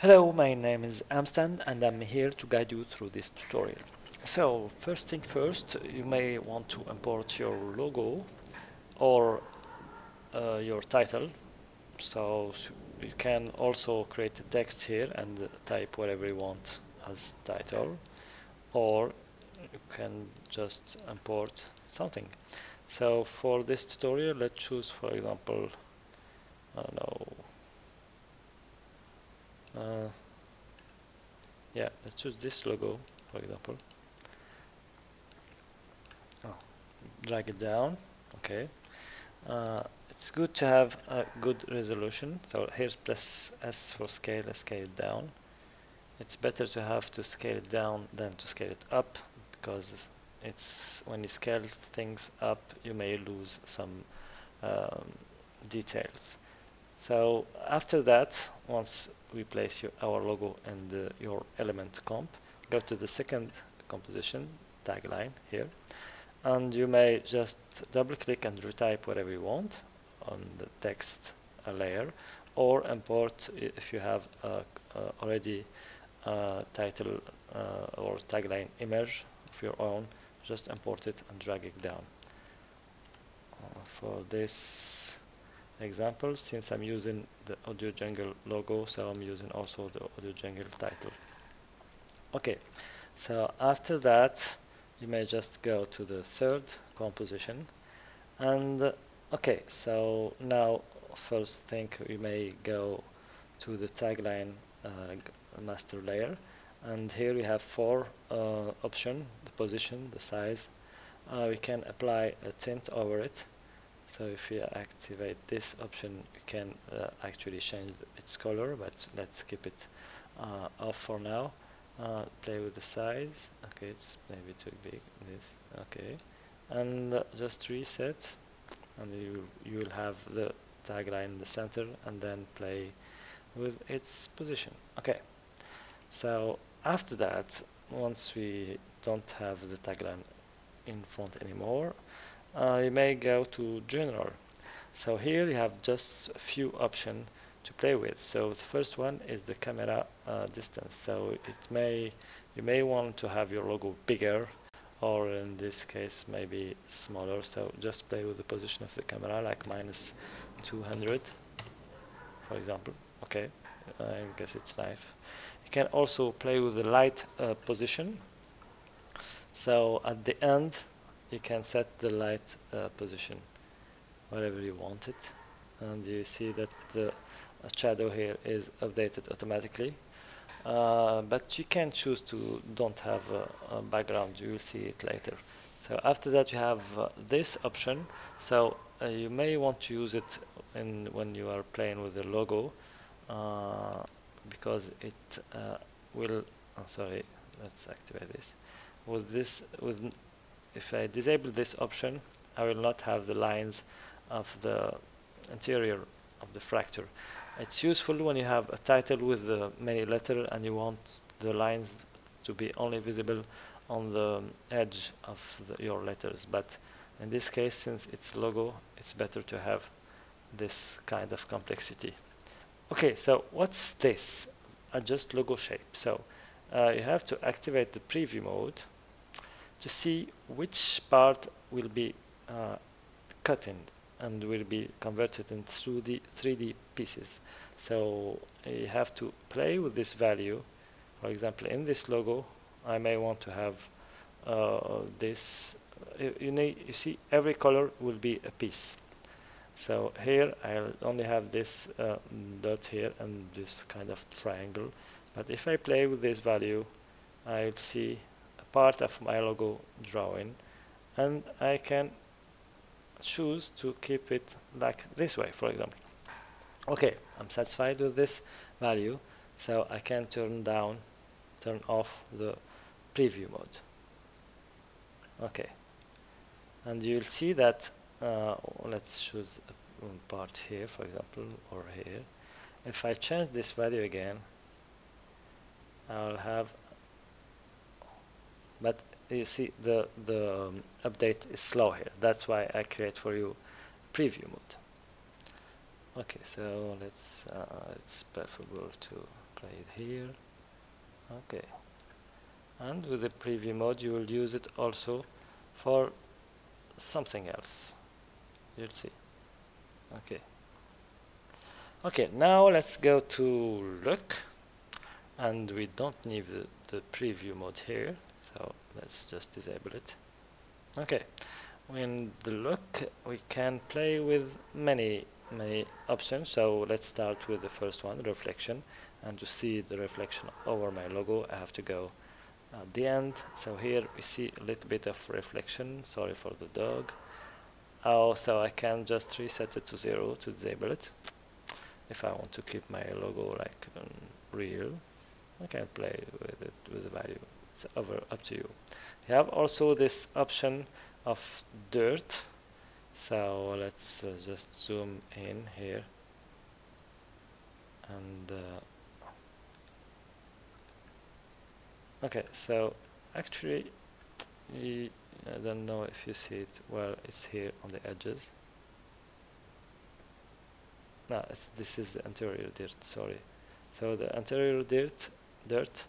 Hello, my name is Amstane and I'm here to guide you through this tutorial. So, first thing first, you may want to import your logo or your title. So you can also create a text here and type whatever you want as title, or you can just import something. So for this tutorial, let's choose, for example, I don't know, yeah, let's choose this logo, for example. Drag it down. Okay. It's good to have a good resolution. So here's press S for scale, scale it down. It's better to have to scale it down than to scale it up, because it's when you scale things up, you may lose some details. So after that, once we place our logo in your element comp, go to the second composition tagline here, and you may just double click and retype whatever you want on the text layer, or import if you have already title or tagline image of your own, just import it and drag it down. For this example, since I'm using the Audio Jungle logo, so I'm using also the Audio Jungle title. Okay, so after that you may just go to the third composition, and okay, so now first thing you may go to the tagline master layer, and here we have four options: the position, the size. We can apply a tint over it. So if you activate this option, you can actually change its color, but let's keep it off for now. Play with the size. Okay, it's maybe too big. This. Okay, and just reset, and you will have the tagline in the center, and then play with its position. Okay, so after that, once we don't have the tagline in front anymore, you may go to general. So here you have just a few options to play with. So the first one is the camera distance. So you may want to have your logo bigger, or in this case maybe smaller. So just play with the position of the camera, like -200, for example. Okay, I guess it's nice. You can also play with the light position. So at the end, you can set the light position wherever you want it, and you see that the shadow here is updated automatically, but you can choose to don't have a background. You will see it later. So after that you have this option. So you may want to use it when you are playing with the logo, because it will sorry, let's activate this. If I disable this option, I will not have the lines of the interior of the fracture. It's useful when you have a title with many letters and you want the lines to be only visible on the edge of your letters, but in this case, since it's logo, it's better to have this kind of complexity. Okay, so what's this? Adjust logo shape. So you have to activate the preview mode to see which part will be cut in and will be converted into the 3D pieces. So you have to play with this value. For example, in this logo, I may want to have this. You see, every color will be a piece. So here I'll only have this dot here and this kind of triangle. But if I play with this value, I'll see a part of my logo drawing, and I can choose to keep it like this way, for example. Okay, I'm satisfied with this value, so I can turn off the preview mode. Okay, and you'll see that let's choose a part here, for example, or here. If I change this value again, I'll have, but you see the update is slow here. That's why I create for you preview mode. Okay, so it's preferable to play it here. Okay, and with the preview mode you will use it also for something else. You'll see. Okay, now let's go to look, and we don't need the preview mode here, so let's just disable it. Okay, in the look we can play with many options, so let's start with the first one, reflection. And to see the reflection over my logo I have to go at the end. So here we see a little bit of reflection. Sorry for the dog. Oh, so I can just reset it to 0 to disable it. If I want to keep my logo like real, I can play with it with the value. It's up to you. You have also this option of dirt. So let's just zoom in here, and okay, so actually I don't know if you see it well. It's here on the edges. No, this is the interior dirt, sorry. So the interior dirt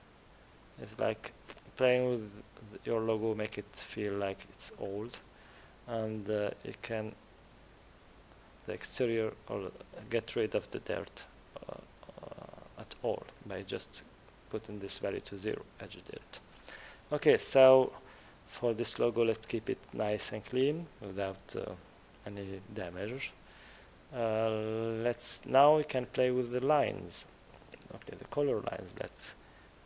is like playing with your logo, make it feel like it's old, and you can the exterior or get rid of the dirt at all by just putting this value to 0, edge dirt. Okay, so for this logo let's keep it nice and clean without any damage. Now we can play with the lines. Okay, the color lines. Let's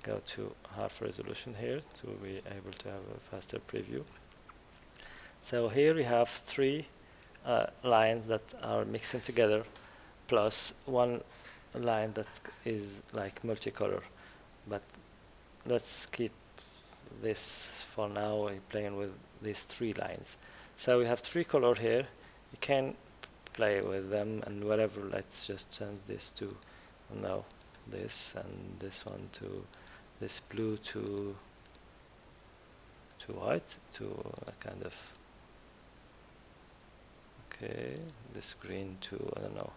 go to half resolution here to be able to have a faster preview. So here we have 3 lines that are mixing together, plus one line that is like multicolor. But let's keep this for now. We're playing with these 3 lines. So we have 3 color here. You can play with them and whatever. Let's just change this to this, and this one to this blue to white, to a kind of this green to I don't know,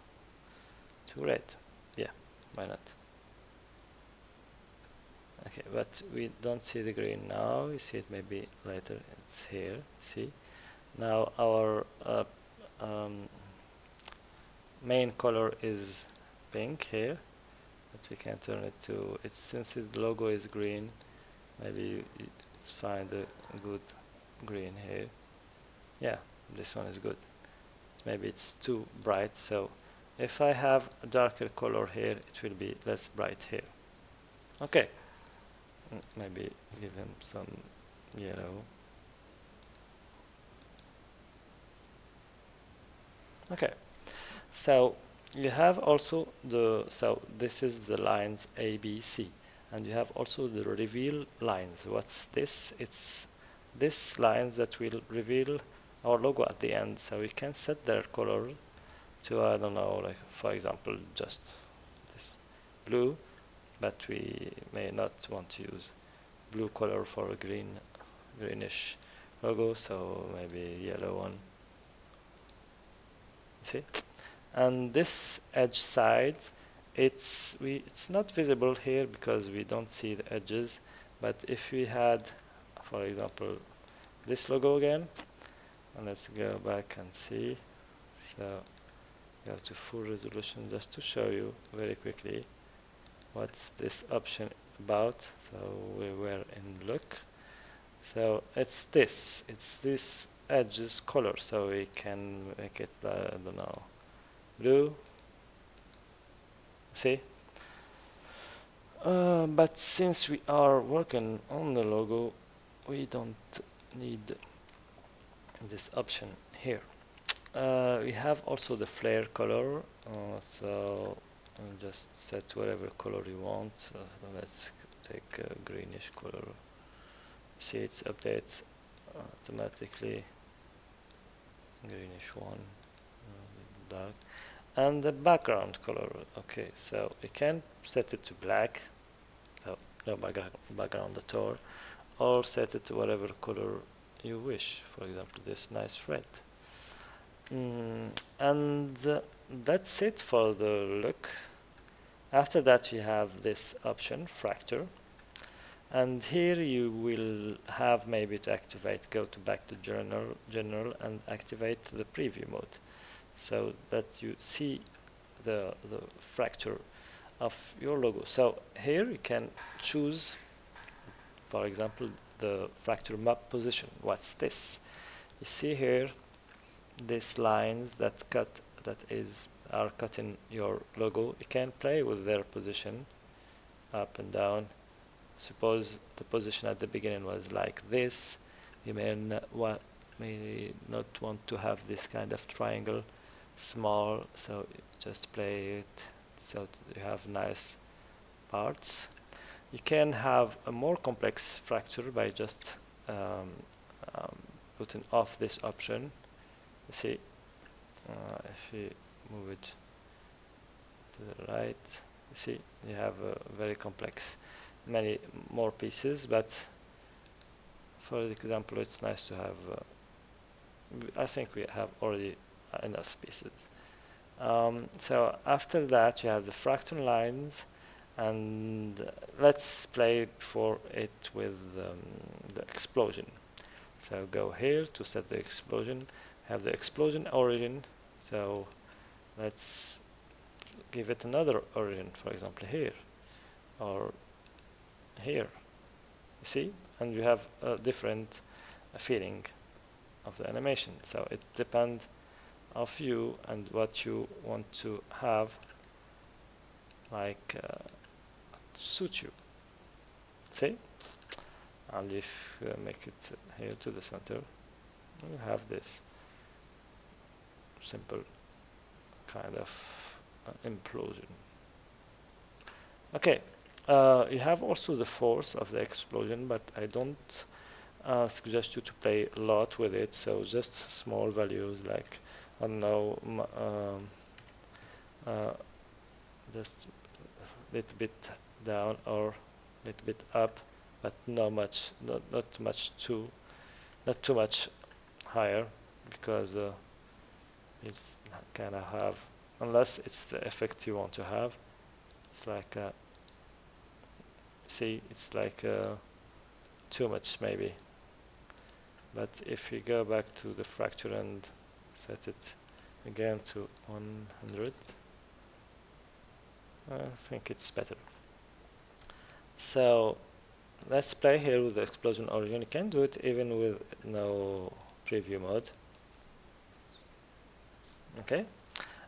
to red. Yeah, why not? Okay, but we don't see the green now. You see it maybe later. It's here. See, now our main color is pink here, but we can turn it to since the logo is green. Maybe let's find a good green here. Yeah, this one is good. Maybe it's too bright, so if I have a darker color here, it will be less bright here. Okay, maybe give him some yellow. Okay, so you have also this is the lines A, B, C, and you have also the reveal lines. What's this? It's this lines that will reveal our logo at the end, so we can set their color to I don't know, like for example just this blue, but we may not want to use blue color for a greenish logo, so maybe yellow one. See, and this edge side, it's not visible here because we don't see the edges, but if we had, for example, this logo again, and let's go back and see. So go to full resolution just to show you very quickly what's this option about. So we were in look. So it's this edges color. So we can make it I don't know, blue. See? But since we are working on the logo, we don't need this option here. We have also the flare color, so I'll just set whatever color you want. Let's take a greenish color. See, it's updates automatically. Greenish one, dark. And the background color. Okay, so we can set it to black, so no background at all, or set it to whatever color you wish. For example, this nice red. And that's it for the look. After that, you have this option, Fracture. And here you will have maybe to activate, back to general and activate the preview mode so that you see the fracture of your logo. So here you can choose, for example, the fracture map position. What's this? You see here these lines that are cutting your logo. You can play with their position up and down. Suppose the position at the beginning was like this. You may not want to have this kind of triangle small, so just play it so you have nice parts. You can have a more complex fracture by just putting off this option. You see, if you move it to the right, you see you have a very complex, many more pieces, but for example it's nice to have I think we have already enough pieces. So after that you have the fractal lines, and let's play for it with the explosion. So go here to set the explosion, have the explosion origin, so let's give it another origin, for example here or here, you see, and you have a different feeling of the animation. So it depends of you and what you want to have, like suit you. See, and if you make it here to the center, you have this simple kind of implosion. Okay. You have also the force of the explosion, but I don't suggest you to play a lot with it, so just small values, like I don't know, just a little bit down or a little bit up, but not too much higher, because it's kind of have, unless it's the effect you want to have, it's like see, it's like too much maybe. But if you go back to the fracture and set it again to 100, I think it's better. So let's play here with the explosion origin. You can do it even with no preview mode. Okay.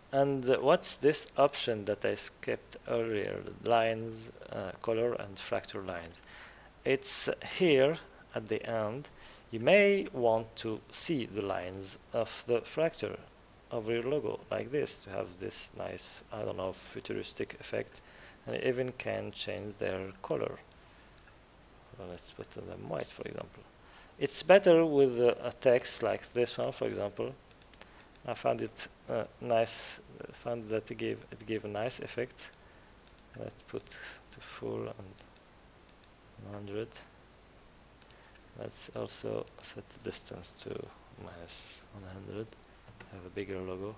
And what's this option that I skipped earlier, lines, color and fracture lines? It's here at the end. You may want to see the lines of the fracture of your logo like this, to have this nice, I don't know, futuristic effect, and it even can change their color. Well, let's put them white, for example. It's better with a text like this one, for example. I found it nice. Found that it gave a nice effect. Let's put to full and 100. Let's also set the distance to -100. Have a bigger logo.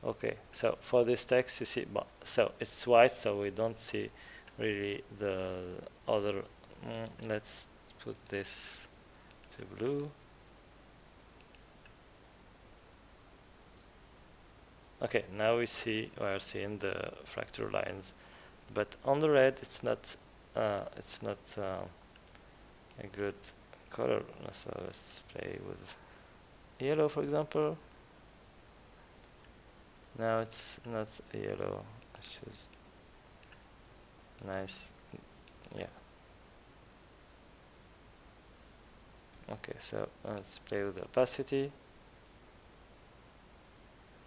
Okay, so for this text, you see, so it's white, so we don't see really the other. Let's put this to blue. Okay, now we are seeing the fracture lines, but on the red it's not a good color. So let's play with yellow, for example. Now it's not yellow. Let's choose nice, yeah. Okay, so let's play with the opacity.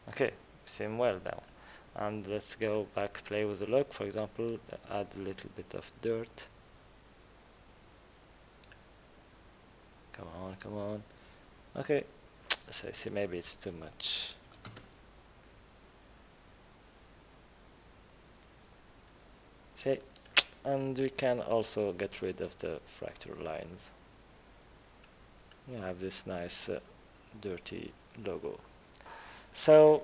Okay, seem well now. And let's go back, play with the look, for example, add a little bit of dirt. Come on, come on. Okay, so I see maybe it's too much. See, and we can also get rid of the fracture lines. You have this nice dirty logo. So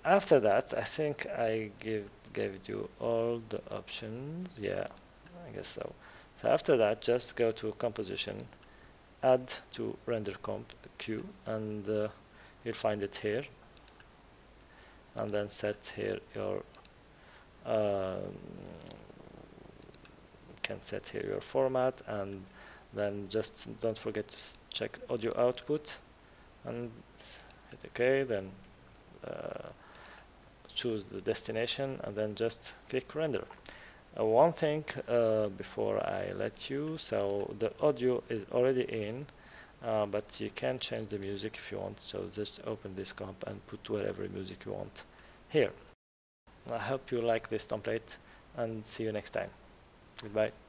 After that, I think I gave you all the options. Yeah, I guess so. So after that, just go to composition, add to render comp queue, and you'll find it here. And then set here your can set here your format, and then just don't forget to check audio output and hit OK. Then choose the destination and then just click render. One thing before I let you, so the audio is already in, but you can change the music if you want. So just open this comp and put whatever music you want here. I hope you like this template, and see you next time. Goodbye.